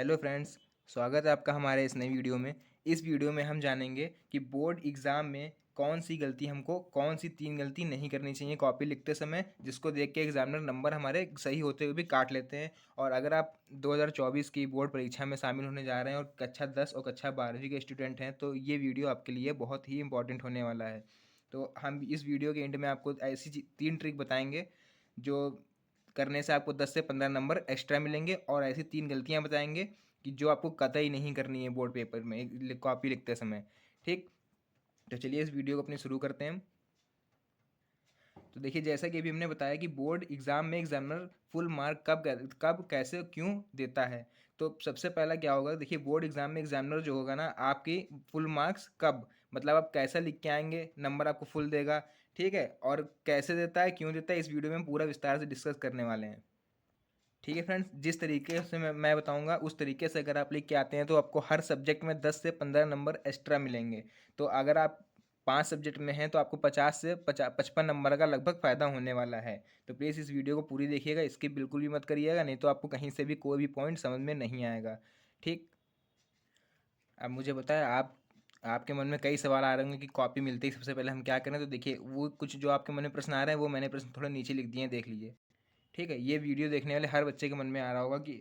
Hello friends, स्वागत है आपका हमारे इस नई वीडियो में। इस वीडियो में हम जानेंगे कि बोर्ड एग्ज़ाम में कौन सी 3 गलती नहीं करनी चाहिए कॉपी लिखते समय, जिसको देख के एग्जामिनर नंबर हमारे सही होते हुए भी काट लेते हैं। और अगर आप 2024 की बोर्ड परीक्षा में शामिल होने जा रहे हैं और कक्षा 10 और कक्षा 12वीं के स्टूडेंट हैं, तो ये वीडियो आपके लिए बहुत ही इंपॉर्टेंट होने वाला है। तो हम इस वीडियो के एंड में आपको ऐसी 3 ट्रिक बताएंगे जो करने से आपको 10 से 15 नंबर एक्स्ट्रा मिलेंगे, और ऐसी 3 गलतियां बताएंगे कि जो आपको कतई नहीं करनी है बोर्ड पेपर में कॉपी लिखते समय। ठीक, तो चलिए इस वीडियो को अपनी शुरू करते हैं हम। तो देखिए, जैसा कि अभी हमने बताया कि बोर्ड एग्जाम में एग्जामिनर फुल मार्क कब कैसे क्यों देता है। तो सबसे पहला क्या होगा, देखिए बोर्ड एग्जाम में एग्जामिनर जो होगा ना, आपकी फुल मार्क्स कब, मतलब आप कैसा लिख के आएंगे नंबर आपको फुल देगा। ठीक है, और कैसे देता है, क्यों देता है, इस वीडियो में हम पूरा विस्तार से डिस्कस करने वाले हैं। ठीक है फ्रेंड्स, जिस तरीके से मैं बताऊंगा उस तरीके से अगर आप लिख के आते हैं तो आपको हर सब्जेक्ट में 10 से 15 नंबर एक्स्ट्रा मिलेंगे। तो अगर आप 5 सब्जेक्ट में हैं तो आपको 50 से 55 नंबर का लगभग फ़ायदा होने वाला है। तो प्लीज़ इस वीडियो को पूरी देखिएगा, स्किप बिल्कुल भी मत करिएगा, नहीं तो आपको कहीं से भी कोई भी पॉइंट समझ में नहीं आएगा। ठीक, अब मुझे बताया आपके मन में कई सवाल आ रहे होंगे कि कॉपी मिलते ही सबसे पहले हम क्या करें। तो देखिए, वो कुछ जो आपके मन में प्रश्न आ रहे हैं वो मैंने प्रश्न थोड़ा नीचे लिख दिए हैं, देख लीजिए। ठीक है, ये वीडियो देखने वाले हर बच्चे के मन में आ रहा होगा कि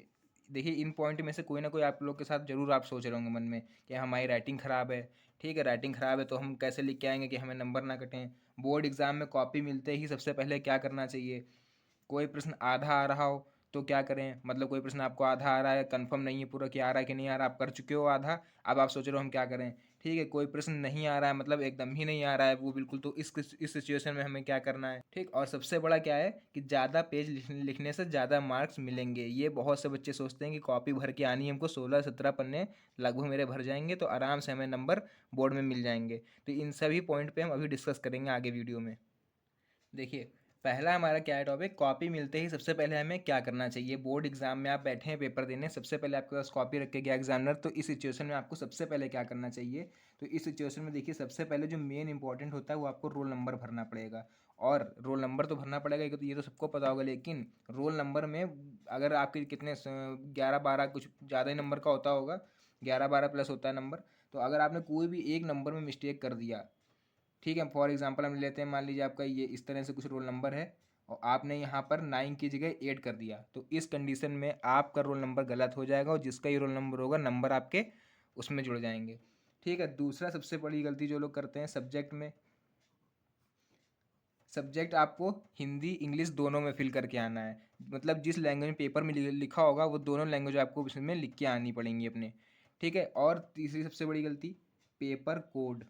देखिए, इन पॉइंट में से कोई ना कोई आप लोग के साथ जरूर आप सोच रहे होंगे मन में कि हमारी राइटिंग ख़राब है। ठीक है, राइटिंग ख़राब है तो हम कैसे लिख के आएंगे कि हमें नंबर ना कटें। बोर्ड एग्ज़ाम में कॉपी मिलते ही सबसे पहले क्या करना चाहिए, कोई प्रश्न आधा आ रहा हो तो क्या करें, मतलब कोई प्रश्न आपको आधा आ रहा है, कंफर्म नहीं है पूरा कि आ रहा है कि नहीं आ रहा, आप कर चुके हो आधा, अब आप सोच रहे हो हम क्या करें। ठीक है, कोई प्रश्न नहीं आ रहा है, मतलब एकदम ही नहीं आ रहा है वो बिल्कुल, तो इस सिचुएशन में हमें क्या करना है। ठीक, और सबसे बड़ा क्या है कि ज़्यादा पेज लिखने से ज़्यादा मार्क्स मिलेंगे। ये बहुत से बच्चे सोचते हैं कि कॉपी भर के आनी है हमको, 16-17 पन्ने लगभग मेरे भर जाएंगे तो आराम से हमें नंबर बोर्ड में मिल जाएंगे। तो इन सभी पॉइंट पे हम अभी डिस्कस करेंगे आगे वीडियो में। देखिए, पहला हमारा क्या है टॉपिक, कॉपी मिलते ही सबसे पहले हमें क्या करना चाहिए। बोर्ड एग्जाम में आप बैठे हैं पेपर देने, सबसे पहले आपके पास कॉपी रख के गया एग्जामिनर, तो इस सिचुएशन में आपको सबसे पहले क्या करना चाहिए। तो इस सिचुएशन में देखिए, सबसे पहले जो मेन इंपॉर्टेंट होता है वो आपको रोल नंबर भरना पड़ेगा। और रोल नंबर तो भरना पड़ेगा, ये तो सबको पता होगा, लेकिन रोल नंबर में अगर आपके कितने 11-12 कुछ ज़्यादा ही नंबर का होता होगा, 11-12 प्लस होता है नंबर। तो अगर आपने कोई भी एक नंबर में मिस्टेक कर दिया, ठीक है, फॉर एग्जांपल हम लेते हैं, मान लीजिए आपका ये इस तरह से कुछ रोल नंबर है और आपने यहाँ पर 9 की जगह 8 कर दिया, तो इस कंडीशन में आपका रोल नंबर गलत हो जाएगा और जिसका ये रोल नंबर होगा नंबर आपके उसमें जुड़ जाएंगे। ठीक है, दूसरा सबसे बड़ी गलती जो लोग करते हैं सब्जेक्ट में, सब्जेक्ट आपको हिंदी इंग्लिश दोनों में फिल करके आना है। मतलब जिस लैंग्वेज में पेपर में लिखा होगा वो दोनों लैंग्वेज आपको उसमें लिख के आनी पड़ेंगी अपने। ठीक है, और तीसरी सबसे बड़ी गलती, पेपर कोड।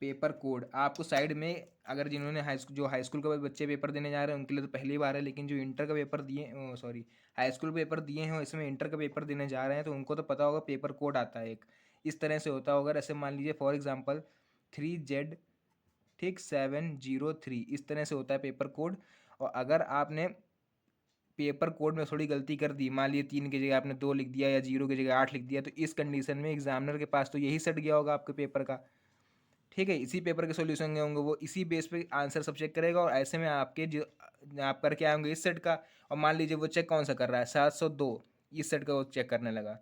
पेपर कोड आपको साइड में, अगर जिन्होंने हाई स्कूल के बच्चे पेपर देने जा रहे हैं उनके लिए तो पहली बार है, लेकिन जो इंटर का पेपर दिए, सॉरी, हाई स्कूल पेपर दिए हैं इसमें इंटर का पेपर देने जा रहे हैं, तो उनको तो पता होगा पेपर कोड आता है एक, इस तरह से होता होगा। ऐसे मान लीजिए फॉर एग्जांपल 3Z, ठीक, 703, इस तरह से होता है पेपर कोड। और अगर आपने पेपर कोड में थोड़ी गलती कर दी, मान लीजिए 3 की जगह आपने 2 लिख दिया या 0 की जगह 8 लिख दिया, तो इस कंडीशन में एग्जामिनर के पास तो यही सट गया होगा आपके पेपर का। ठीक है, इसी पेपर के सॉल्यूशन होंगे, वो इसी बेस पे आंसर सब चेक करेगा, और ऐसे में आपके जो आप करके आएंगे इस सेट का, और मान लीजिए वो चेक कौन सा कर रहा है, 702, इस सेट का वो चेक करने लगा।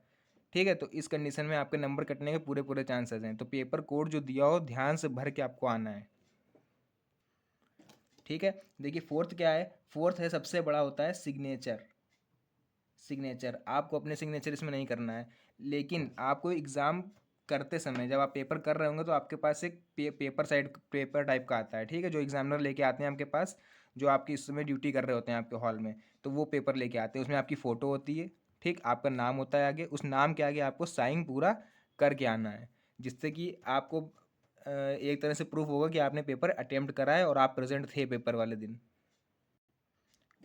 ठीक है, तो इस कंडीशन में आपके नंबर कटने के पूरे पूरे चांसेस हैं। तो पेपर कोड जो दिया हो ध्यान से भर के आपको आना है। ठीक है, देखिए फोर्थ क्या है, फोर्थ है सबसे बड़ा होता है सिग्नेचर। सिग्नेचर आपको अपने सिग्नेचर इसमें नहीं करना है, लेकिन आपको एग्ज़ाम करते समय जब आप पेपर कर रहे होंगे तो आपके पास एक पेपर टाइप का आता है। ठीक है, जो एग्जामिनर लेके आते हैं आपके पास, जो आपकी इस समय ड्यूटी कर रहे होते हैं आपके हॉल में, तो वो पेपर लेके आते हैं, उसमें आपकी फ़ोटो होती है। ठीक, आपका नाम होता है आगे, उस नाम के आगे आपको साइन पूरा करके आना है, जिससे कि आपको एक तरह से प्रूफ होगा कि आपने पेपर अटेम्प्ट करा है और आप प्रेजेंट थे पेपर वाले दिन।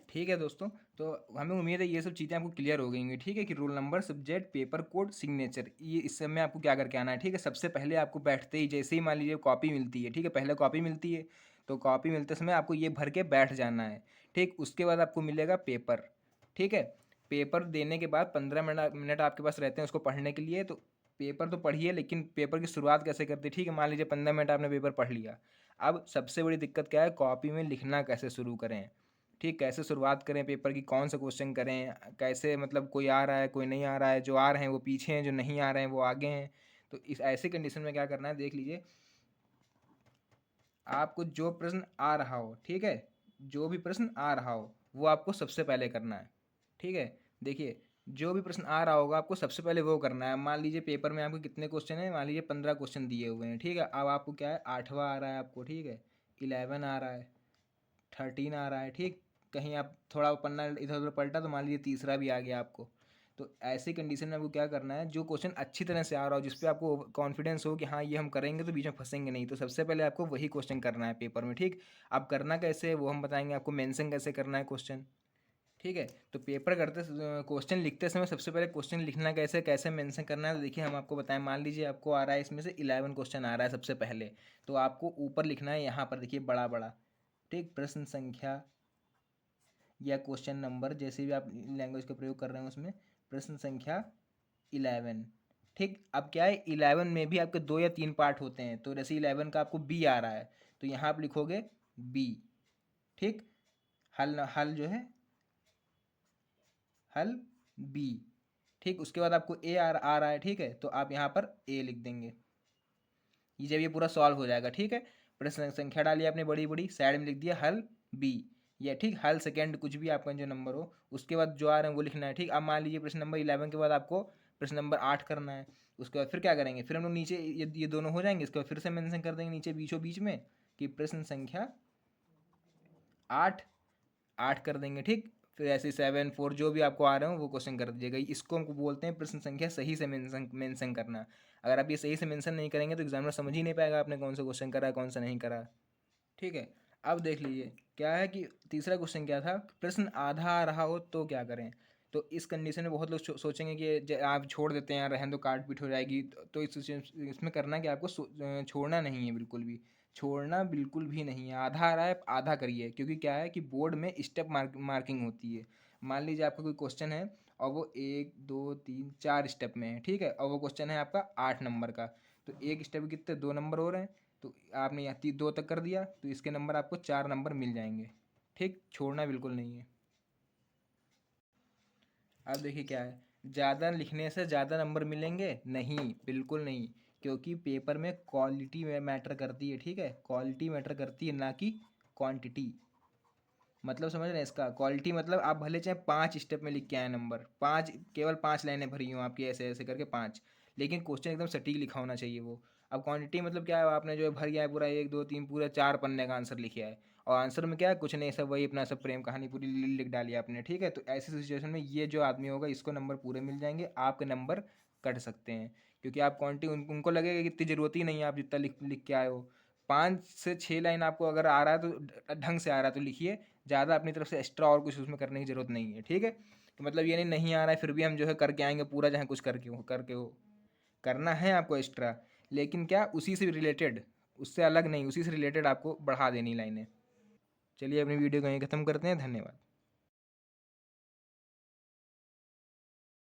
ठीक है दोस्तों, तो हमें उम्मीद है ये सब चीज़ें आपको क्लियर हो गई होंगी। ठीक है, कि roll number, subject, paper code, signature, ये इस समय आपको क्या करके आना है। ठीक है, सबसे पहले आपको बैठते ही जैसे ही मान लीजिए कॉपी मिलती है, ठीक है, पहले कॉपी मिलती है, तो कॉपी मिलते समय आपको ये भर के बैठ जाना है। ठीक, उसके बाद आपको मिलेगा पेपर। ठीक है, पेपर देने के बाद 15 मिनट आपके पास रहते हैं उसको पढ़ने के लिए। तो पेपर तो पढ़िए, लेकिन पेपर की शुरुआत कैसे करते हैं। ठीक है, मान लीजिए 15 मिनट आपने पेपर पढ़ लिया, अब सबसे बड़ी दिक्कत क्या है, कॉपी में लिखना कैसे शुरू करें। ठीक, कैसे शुरुआत करें पेपर की, कौन सा क्वेश्चन करें, कैसे मतलब कोई आ रहा है कोई नहीं आ रहा है, जो आ रहे हैं वो पीछे हैं, जो नहीं आ रहे हैं वो आगे हैं। तो इस ऐसे कंडीशन में क्या करना है, देख लीजिए, आपको जो प्रश्न आ रहा हो, ठीक है, जो भी प्रश्न आ रहा हो वो आपको सबसे पहले करना है। ठीक है, देखिए, जो भी प्रश्न आ रहा होगा आपको सबसे पहले वो करना है। मान लीजिए पेपर में आपको कितने क्वेश्चन हैं, मान लीजिए 15 क्वेश्चन दिए हुए हैं, ठीक है। अब आपको क्या है, 8वां आ रहा है आपको, ठीक है, 11 आ रहा है, 13 आ रहा है, ठीक। कहीं आप थोड़ा पन्ना इधर उधर पलटा तो मान लीजिए तीसरा भी आ गया आपको। तो ऐसी कंडीशन में आपको क्या करना है, जो क्वेश्चन अच्छी तरह से आ रहा हो, जिस पे आपको कॉन्फिडेंस हो कि हाँ ये हम करेंगे तो बीच में फंसेंगे नहीं, तो सबसे पहले आपको वही क्वेश्चन करना है पेपर में, ठीक। अब करना कैसे है वो हम बताएंगे आपको, मेंशन कैसे करना है क्वेश्चन, ठीक है। तो पेपर करते क्वेश्चन लिखते समय सबसे पहले क्वेश्चन लिखना कैसे, कैसे मेंशन करना है, तो देखिए हम आपको बताएं। मान लीजिए आपको आ रहा है इसमें से 11 क्वेश्चन आ रहा है सबसे पहले, तो आपको ऊपर लिखना है, यहाँ पर देखिए बड़ा बड़ा, ठीक, प्रश्न संख्या या क्वेश्चन नंबर, जैसे भी आप लैंग्वेज का प्रयोग कर रहे हैं उसमें, प्रश्न संख्या 11, ठीक। अब क्या है, 11 में भी आपके 2 या 3 पार्ट होते हैं, तो जैसे 11 का आपको बी आ रहा है तो यहाँ आप लिखोगे बी, ठीक। हल हल जो है, हल बी, ठीक। उसके बाद आपको ए आ रहा है, ठीक है, तो आप यहाँ पर ए लिख देंगे। ये जब ये पूरा सॉल्व हो जाएगा, ठीक है, प्रश्न संख्या डाली आपने बड़ी बड़ी, साइड में लिख दिया हल बी, या ठीक, हल सेकेंड कुछ भी आपका जो नंबर हो, उसके बाद जो आ रहे हैं वो लिखना है, ठीक। अब मान लीजिए प्रश्न नंबर 11 के बाद आपको प्रश्न नंबर 8 करना है। उसके बाद फिर क्या करेंगे, फिर हम लोग नीचे ये दोनों हो जाएंगे, इसके बाद फिर से मेंशन कर देंगे नीचे बीचों बीच में कि प्रश्न संख्या 8, 8 कर देंगे, ठीक। फिर ऐसे 7 4 जो भी आपको आ रहे हो वो क्वेश्चन कर दीजिएगा। इसको हमको बोलते हैं प्रश्न संख्या सही से मेंशन करना। अगर आप ये सही से मेंशन नहीं करेंगे तो एग्जामिनर समझ ही नहीं पाएगा आपने कौन सा क्वेश्चन करा है कौन सा नहीं करा, ठीक है। अब देख लीजिए क्या है कि तीसरा क्वेश्चन क्या था, प्रश्न आधा आ रहा हो तो क्या करें। तो इस कंडीशन में बहुत लोग सोचेंगे कि आप छोड़ देते हैं, रहने दो, काट पीट हो जाएगी। तो इसमें करना कि आपको छोड़ना नहीं है, बिल्कुल भी छोड़ना बिल्कुल भी नहीं है। आधा आ रहा है आधा करिए, क्योंकि क्या है कि बोर्ड में स्टेप मार्किंग होती है। मान लीजिए आपका कोई क्वेश्चन है और वो 1 2 3 4 स्टेप में है, ठीक है, और वो क्वेश्चन है आपका 8 नंबर का, तो एक स्टेप कितने 2 नंबर हो रहे हैं, तो आपने यहाँ 2 तक कर दिया तो इसके नंबर आपको 4 नंबर मिल जाएंगे, ठीक। छोड़ना बिल्कुल नहीं है। अब देखिए क्या है, ज़्यादा लिखने से ज़्यादा नंबर मिलेंगे, नहीं, बिल्कुल नहीं। क्योंकि पेपर में क्वालिटी मैटर करती है, ठीक है, क्वालिटी मैटर करती है, ना कि क्वांटिटी। मतलब समझ रहे हैं इसका, क्वालिटी मतलब आप भले चाहे 5 स्टेप में लिख के आए नंबर, 5 केवल 5 लाइनें भरी हों आपकी ऐसे ऐसे करके 5, लेकिन क्वेश्चन एकदम सटीक लिखा होना चाहिए वो। अब क्वांटिटी मतलब क्या है, आपने जो है भर गया है पूरा 1 2 3 पूरा 4 पन्ने का आंसर लिखा है, और आंसर में क्या है, कुछ नहीं, सब वही अपना सब प्रेम कहानी पूरी लिख डाली आपने, ठीक है। तो ऐसी सिचुएशन में ये जो आदमी होगा इसको नंबर पूरे मिल जाएंगे, आपके नंबर कट सकते हैं। क्योंकि आप क्वांटिटी उनको लगेगा कि इतनी ज़रूरत ही नहीं है, आप जितना लिख लिख के आए हो। 5 से 6 लाइन आपको अगर आ रहा है तो ढंग से आ रहा है तो लिखिए, ज़्यादा अपनी तरफ से एक्स्ट्रा और कुछ उसमें करने की ज़रूरत नहीं है, ठीक है। तो मतलब ये नहीं नहीं आ रहा है फिर भी हम जो है करके आएंगे पूरा, जहाँ कुछ करके हो करना है आपको एक्स्ट्रा, लेकिन क्या उसी से रिलेटेड, उससे अलग नहीं, उसी से रिलेटेड आपको बढ़ा देनी लाइनें। चलिए अपनी वीडियो को यहीं ख़त्म करते हैं, धन्यवाद।